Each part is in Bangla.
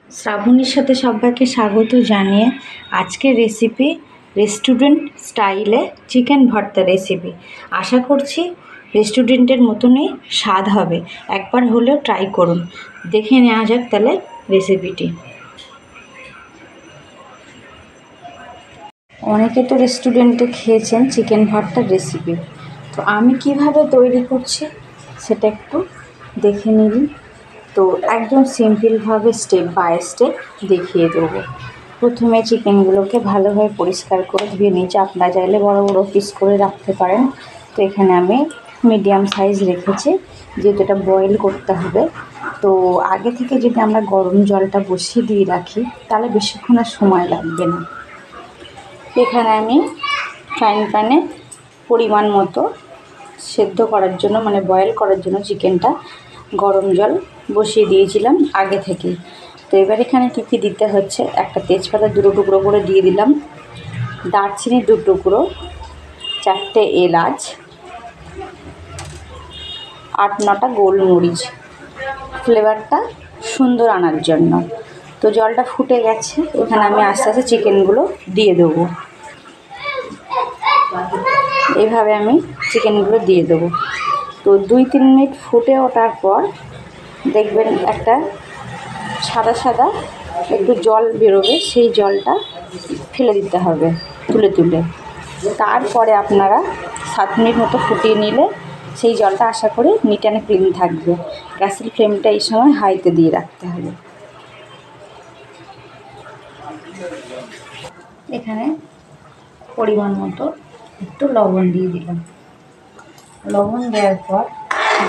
শ্রাবণীর সাথে সবাইকে স্বাগত জানিয়ে আজকের রেসিপি রেস্টুরেন্ট স্টাইলে চিকেন ভর্তা রেসিপি। আশা করছি রেস্টুরেন্টের মতনই স্বাদ হবে, একবার হলেও ট্রাই করুন। দেখে নেওয়া যাক তাহলে রেসিপিটি। অনেকে তো রেস্টুরেন্টে খেয়েছেন চিকেন ভর্তার রেসিপি, তো আমি কিভাবে তৈরি করছি সেটা একটু দেখে নিন। তো একদম সিম্পলভাবে স্টেপ বাই স্টেপ দেখিয়ে দেবো। প্রথমে চিকেনগুলোকে ভালোভাবে পরিষ্কার করে ধুয়ে নিয়েছি। আপনারা চাইলে বড় বড় পিস করে রাখতে পারেন, তো এখানে আমি মিডিয়াম সাইজ রেখেছি, যেহেতু এটা বয়েল করতে হবে। তো আগে থেকে যদি আমরা গরম জলটা বসিয়ে দিয়ে রাখি তাহলে বেশিক্ষণ আর সময় লাগবে না। এখানে আমি ফ্রাইং প্যানে পরিমাণ মতো সেদ্ধ করার জন্য মানে বয়েল করার জন্য চিকেনটা গরম জল বসিয়ে দিয়েছিলাম আগে থেকেই। তো এবার এখানে কী কী দিতে হচ্ছে, একটা তেজপাতা 2 টুকরো করে দিয়ে দিলাম, দারচিনি 2 টুকরো, 4টে এলাচ, 8-9টা গোলমরিচ, ফ্লেভারটা সুন্দর আনার জন্য। তো জলটা ফুটে গেছে, এখানে আমি আস্তে আস্তে চিকেনগুলো দিয়ে দেবো। এইভাবে আমি চিকেনগুলো দিয়ে দেবো। তো 2-3 মিনিট ফুটে ওঠার পর দেখবেন একটা সাদা সাদা একটু জল বেরোবে, সেই জলটা ফেলে দিতে হবে তুলে তুলে। তারপরে আপনারা 7 মিনিট মতো ফুটিয়ে নিলে সেই জলটা আশা করি নিট অ্যান্ড ক্লিন থাকবে। গ্যাসের ফ্লেমটা এই সময় হাইতে দিয়ে রাখতে হবে। এখানে পরিমাণ মতো একটু লবণ দিয়ে দিলাম। লবণ দেওয়ার পর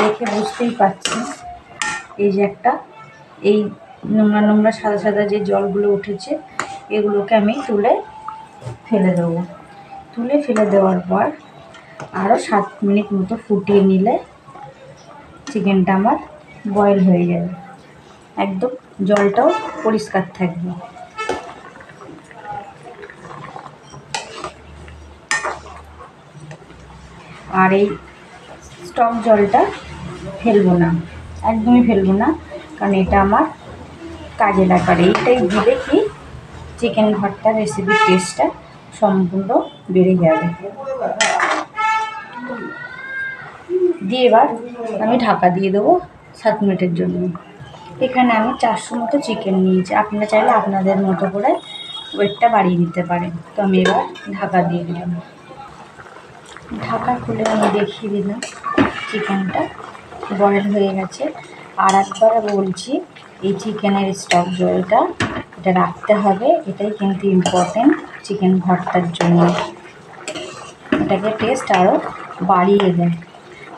দেখে বুঝতেই পারছেন এই যে একটা এই নোংরা নোংরা সাদা সাদা যে জলগুলো উঠেছে, এগুলোকে আমি তুলে ফেলে দেবো। তুলে ফেলে দেওয়ার পর আরও 7 মিনিট মতো ফুটিয়ে নিলে চিকেনটা আমার বয়েল হয়ে যাবে, একদম জলটাও পরিষ্কার থাকবে। আর এই স্টক জলটা ফেলবো না, একদমই ফেলবো না, কারণ এটা আমার কাজে লাগার। এইটাই দিলে কি চিকেন ভর্তার রেসিপির টেস্টটা সম্পূর্ণ বেড়ে যাবে। দিয়ে এবার আমি ঢাকা দিয়ে দেবো 7 মিনিটের জন্য। এখানে আমি 400 মতো চিকেন নিয়েছি, আপনারা চাইলে আপনাদের মতো করে ওয়েটটা বাড়িয়ে নিতে পারেন। তো আমি এবার ঢাকা দিয়ে দিলাম। ঢাকা খুলে আমি দেখিয়ে দিলাম চিকেনটা বয়েল হয়ে গেছে। আর একবার বলছি, এই চিকেনের স্টক জলটা এটা রাখতে হবে, এটাই কিন্তু ইম্পর্টেন্ট চিকেন ভর্তার জন্য। এটাকে টেস্ট আরও বাড়িয়ে দেয়।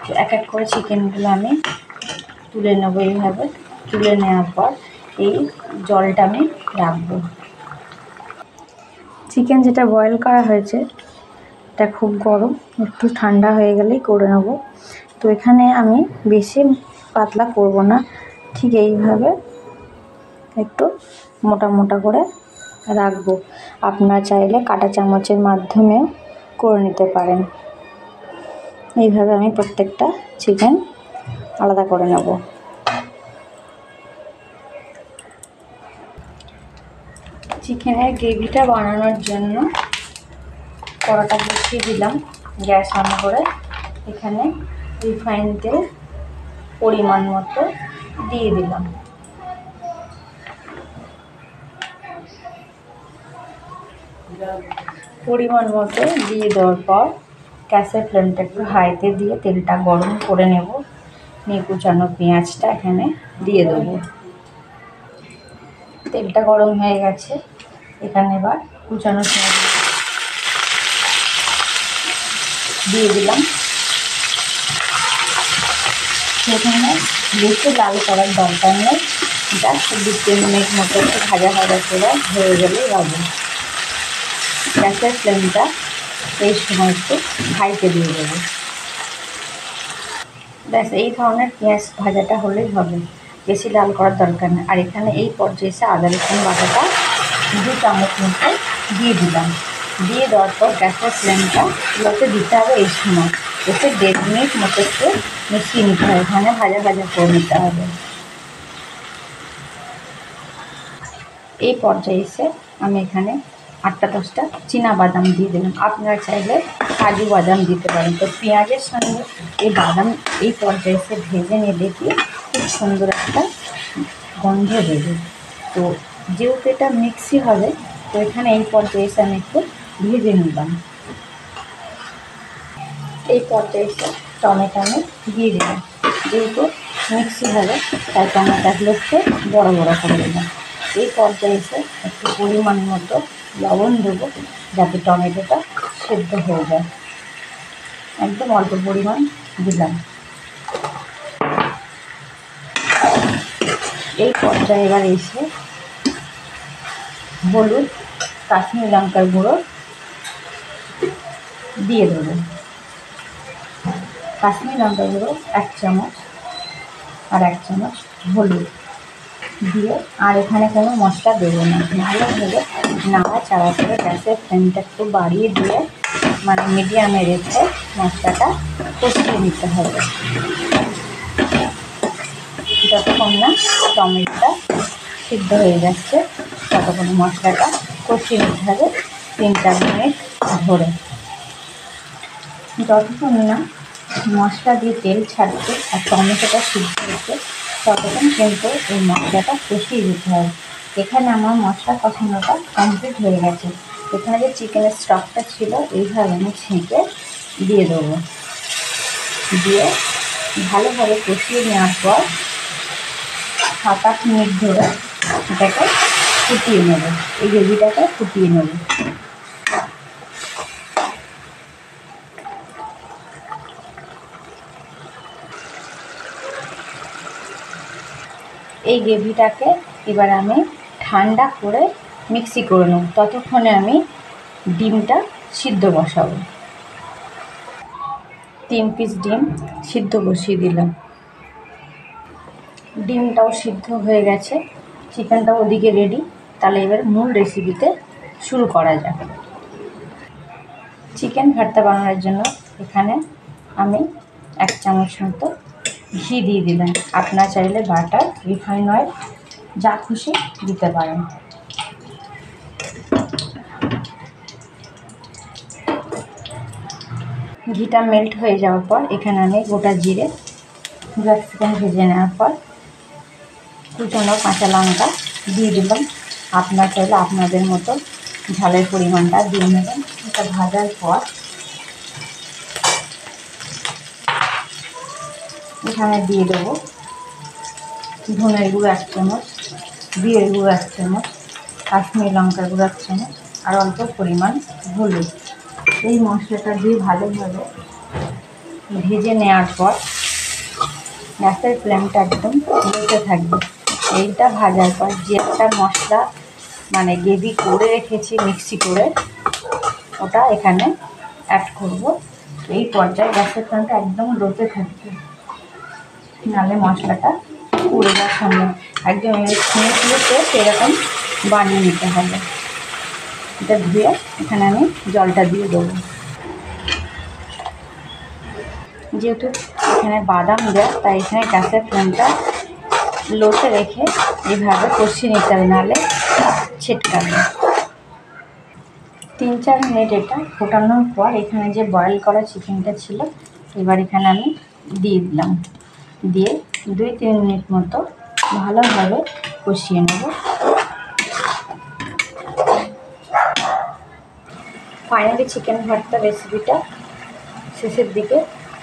তো এক এক করে চিকেনগুলো আমি তুলে নেবো। এইভাবে তুলে নেওয়ার পর এই জলটা আমি রাখবো। চিকেন যেটা বয়েল করা হয়েছে এটা খুব গরম, একটু ঠান্ডা হয়ে গেলেই করে নেব। তো এখানে আমি বেশি পাতলা করব না, ঠিক এইভাবে একটু মোটা মোটা করে রাখবো। আপনারা চাইলে কাঁটা চামচের মাধ্যমে করে নিতে পারেন। এইভাবে আমি প্রত্যেকটা চিকেন আলাদা করে নেব। চিকেনের গ্রেভিটা বানানোর জন্য কড়াটা বসিয়ে দিলাম গ্যাস অন করে। এখানে রিফাইন তেল পরিমাণ মতো দিয়ে দিলাম। পরিমাণ মতো দিয়ে দেওয়ার পর গ্যাসের ফ্লেমটা একটু হাইতে দিয়ে তেলটা গরম করে নেব। নিয়ে কুচানো পেঁয়াজটা এখানে দিয়ে দেবো। তেলটা গরম হয়ে গেছে, এখানে এবার কুচানো পেঁয়াজ দিয়ে দিলাম। সেখানে বেশি লাল করার দরকার নেই, জাস্ট 2-3 মিনিট মতো একটু ভাজা ভাজা করে হয়ে গেলেই হবে। গ্যাসের ফ্লেমটা এই সময় একটু হাইতে দিয়ে দেবো। ব্যাস এই ধরনের পেঁয়াজ ভাজাটা হলেই হবে, বেশি লাল করার দরকার নেই। আর এখানে এই পর্যায়ে এসে আদা রসুন বাটাটা 2 চামচ মতো দিয়ে দিলাম। দিয়ে দেওয়ার পর গ্যাসের ফ্লেমটা লোতে দিতে হবে। এই সময় এসে 1.5 মিনিট মতো একটু মিশিয়ে নিতে হবে, এখানে ভাজা ভাজা করে নিতে হবে। এই পর্যায়ে এসে আমি এখানে 8-10টা চীনা বাদাম দিয়ে দিলাম। আপনারা চাইলে কাজু বাদাম দিতে পারেন। তো পেঁয়াজের সঙ্গে এই বাদাম এই পর্যায়ে এসে ভেজে নিলে কি খুব সুন্দর একটা গন্ধ দেবে। তো যেহেতু এটা মিক্সি হবে, তো এখানে এই পর্যায়ে এসে আমি একটু ভেজে নিলাম। এই পর্যায়ে এসে টমেটো আমি দিয়ে দিলাম। যেহেতু মিক্সি হবে তাই টমেটোগুলো একটু বড় বড় করে দিলাম। এই পর্যায়ে এসে একটু পরিমাণ মতো লবণ দেবো, যাতে টমেটোটা সেদ্ধ হয়ে যায়। একদম অল্প পরিমাণ দিলাম। এই পর্যায়ে এবার এসে হলুদ, কাশ্মীরি লঙ্কার গুঁড়ো দিয়ে দেবো। কাশ্মীরি লঙ্কার গুঁড়ো 1 চামচ আর 1 চামচ হলুদ দিয়ে, আর এখানে কোনো মশলা দেবো না। ভালোভাবে নাড়াচাড়া করে গ্যাসের ফ্লেমটা একটু বাড়িয়ে দিয়ে মানে মিডিয়ামে রেখে মশলাটা কষিয়ে নিতে হবে। যতক্ষণ না টমেটোটা সিদ্ধ হয়ে যাচ্ছে ততক্ষণ মশলাটা কষিয়ে নিতে হবে 3-4 মিনিট ধরে। যতক্ষণ না মশলা দিয়ে তেল ছাড়ছে আর টমেটোটা সিদ্ধ হচ্ছে ততক্ষণ কিন্তু এই মশলাটা কষিয়ে দিতে হবে। এখানে আমার মশলা কষানোটা কমপ্লিট হয়ে গেছে। এখানে যে চিকেনের স্টকটা ছিল এইভাবে আমি ছেঁকে দিয়ে দেবো। দিয়ে ভালোভাবে কষিয়ে নেওয়ার পর 7-8 মিনিট ধরে এটাকে ফুটিয়ে নেব। এই গ্রেভিটাকে ফুটিয়ে নেব। এই গ্রেভিটাকে এবার আমি ঠান্ডা করে মিক্সি করে নেব। ততক্ষণে আমি ডিমটা সিদ্ধ বসাবো। 3 পিস ডিম সিদ্ধ বসিয়ে দিলাম। ডিমটাও সিদ্ধ হয়ে গেছে, চিকেনটাও ওদিকে রেডি। তাহলে এবার মূল রেসিপিতে শুরু করা যাক। চিকেন ভর্তা বানানোর জন্য এখানে আমি 1 চামচ মতো ঘি দিয়ে দিলাম। আপনারা চাইলে বাটার, রিফাইন অয়েল যা খুশি দিতে পারেন। ঘিটা মেল্ট হয়ে যাওয়ার পর এখানে আমি গোটা জিরে 2 সেকেন্ড ভেজে নেওয়ার পর কুচানো কাঁচা লঙ্কা দিয়ে দিলাম। আপনারা চাইলে আপনাদের মতো ঝালের পরিমাণটা দিয়ে নেবেন। এটা ভাজার পর এখানে দিয়ে দেবো ধনের গুঁড়ো 1 চামচ, জিরের গুঁড়ো 1 চামচ, কাশ্মীরি লঙ্কার গুঁড়ো 1 চামচ আর অল্প পরিমাণ হলুদ। এই মশলাটা দিয়ে ভালোভাবে ভেজে নেওয়ার পর গ্যাসের ফ্লেমটা একদম লোতে থাকবে। এইটা ভাজার পর যে একটা মশলা মানে গ্রেভি করে রেখেছি মিক্সি করে, ওটা এখানে অ্যাড করব। এই পর্যায়ে গ্যাসের ফ্লেমটা একদম লোতে থাকবে, নাহলে মশলাটা পুড়ে যাওয়ার সঙ্গে একদম স্মুথলিতে সেরকম বানিয়ে নিতে হবে। এটা ধুয়ে এখানে আমি জলটা দিয়ে দেবো। যেহেতু এখানে বাদাম দেয় তাই এখানে গ্যাসের ফ্লেমটা লোতে রেখে এইভাবে কষিয়ে নিতে হবে, নাহলে ছিটকাবে। 3-4 মিনিট এটা ফোটানোর পর এখানে যে বয়েল করা চিকেনটা ছিল এবার এখানে আমি দিয়ে দিলাম। দিয়ে 2-3 মিনিট মতো ভালোভাবে কষিয়ে নেব। ফাইনালি চিকেন ভর্তা রেসিপিটা শেষের দিকে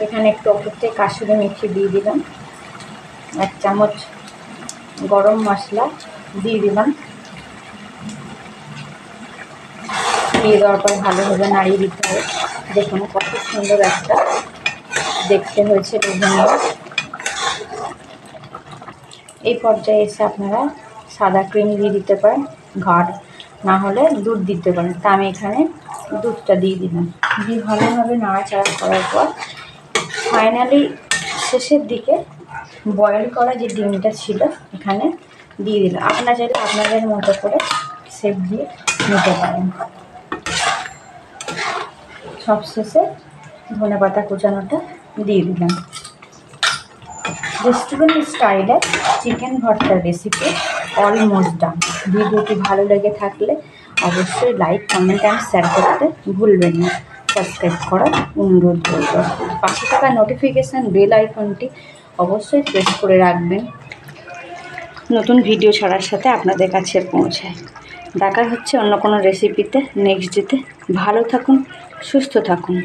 এখানে একটু ওপর থেকে কাসুরি মেথি দিয়ে দিলাম। 1 চামচ গরম মশলা দিয়ে দিলাম। দিয়ে দেওয়ার পর ভালোভাবে নাড়িয়ে দিতে হবে। দেখুন কত সুন্দর একটা দেখতে হয়েছে বিভিন্ন। এই পর্যায়ে এসে আপনারা সাদা ক্রিম দিয়ে দিতে পারেন, গাঢ় না হলে দুধ দিতে পারেন। তা আমি এখানে দুধটা দিয়ে দিলাম। দিয়ে ভালোভাবে নাড়াচাড়া করার পর ফাইনালি শেষের দিকে বয়েল করা যে ডিমটা ছিল এখানে দিয়ে দিলাম। আপনারা চাইলে আপনাদের মতো করে শেপ দিয়ে নিতে পারেন। সবশেষে ধনেপাতা কুচানোটা দিয়ে দিলাম। রেস্টুরেন্ট স্টাইলে চিকেন ভর্তার রেসিপি অলমোস্ট ডান। ভিডিওটি ভালো লেগে থাকলে অবশ্যই লাইক, কমেন্ট অ্যান্ড শেয়ার করতে ভুলবেন না। সাবস্ক্রাইব করার অনুরোধ রইল। পাশে থাকা নোটিফিকেশান বেল আইকনটি অবশ্যই প্রেস করে রাখবেন, নতুন ভিডিও ছাড়ার সাথে আপনাদের কাছে পৌঁছায়। দেখা হচ্ছে অন্য কোনো রেসিপিতে নেক্সট ডেতে। ভালো থাকুন, সুস্থ থাকুন।